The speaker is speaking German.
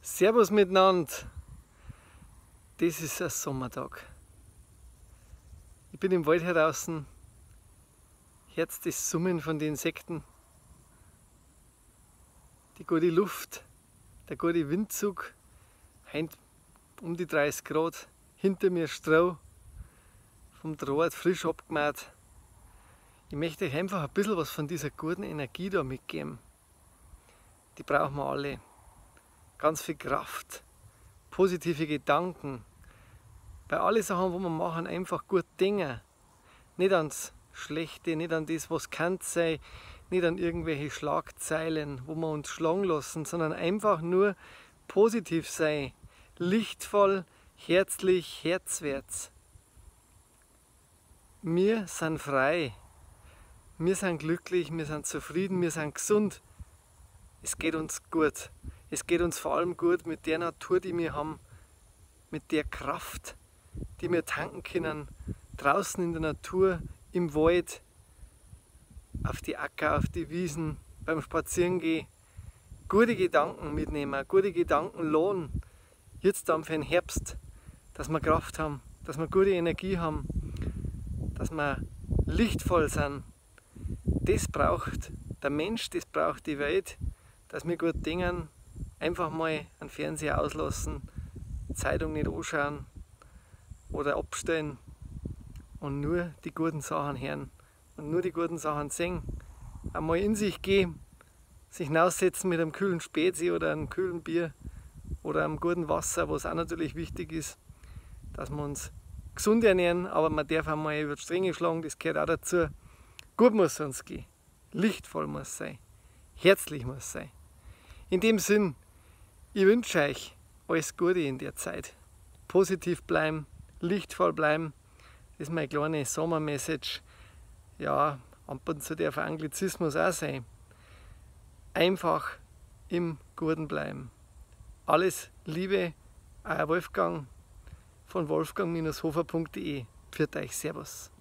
Servus miteinander, das ist ein Sommertag. Ich bin im Wald draußen, hört das Summen von den Insekten, die gute Luft, der gute Windzug, heint um die 30 Grad, hinter mir Stroh, vom Draht frisch abgemäht. Ich möchte euch einfach ein bisschen was von dieser guten Energie da mitgeben. Die brauchen wir alle. Ganz viel Kraft, positive Gedanken. Bei allen Sachen, wo wir machen, einfach gut denken. Nicht ans Schlechte, nicht an das, was kann sein, nicht an irgendwelche Schlagzeilen, wo wir uns schlagen lassen, sondern einfach nur positiv sein. Lichtvoll, herzlich, herzwärts. Wir sind frei. Wir sind glücklich, wir sind zufrieden, wir sind gesund. Es geht uns gut. Es geht uns vor allem gut mit der Natur, die wir haben, mit der Kraft, die wir tanken können, draußen in der Natur, im Wald, auf die Acker, auf die Wiesen, beim Spazierengehen. Gute Gedanken mitnehmen, gute Gedanken lohnen, jetzt dann für den Herbst, dass wir Kraft haben, dass wir gute Energie haben, dass wir lichtvoll sind. Das braucht der Mensch, das braucht die Welt, dass wir gut denken. Einfach mal einen Fernseher auslassen, Zeitung nicht anschauen oder abstellen und nur die guten Sachen hören und nur die guten Sachen sehen. Einmal in sich gehen, sich hinaussetzen mit einem kühlen Spezi oder einem kühlen Bier oder einem guten Wasser, was auch natürlich wichtig ist, dass wir uns gesund ernähren, aber man darf einmal über die Stränge schlagen, das gehört auch dazu. Gut muss es uns gehen, lichtvoll muss es sein, herzlich muss es sein. In dem Sinn, ich wünsche euch alles Gute in der Zeit. Positiv bleiben, lichtvoll bleiben. Das ist meine kleine Sommermessage. Ja, ab und zu darf Anglizismus auch sein. Einfach im Guten bleiben. Alles Liebe, euer Wolfgang von wolfgang-hofer.de. Pfiat euch, Servus.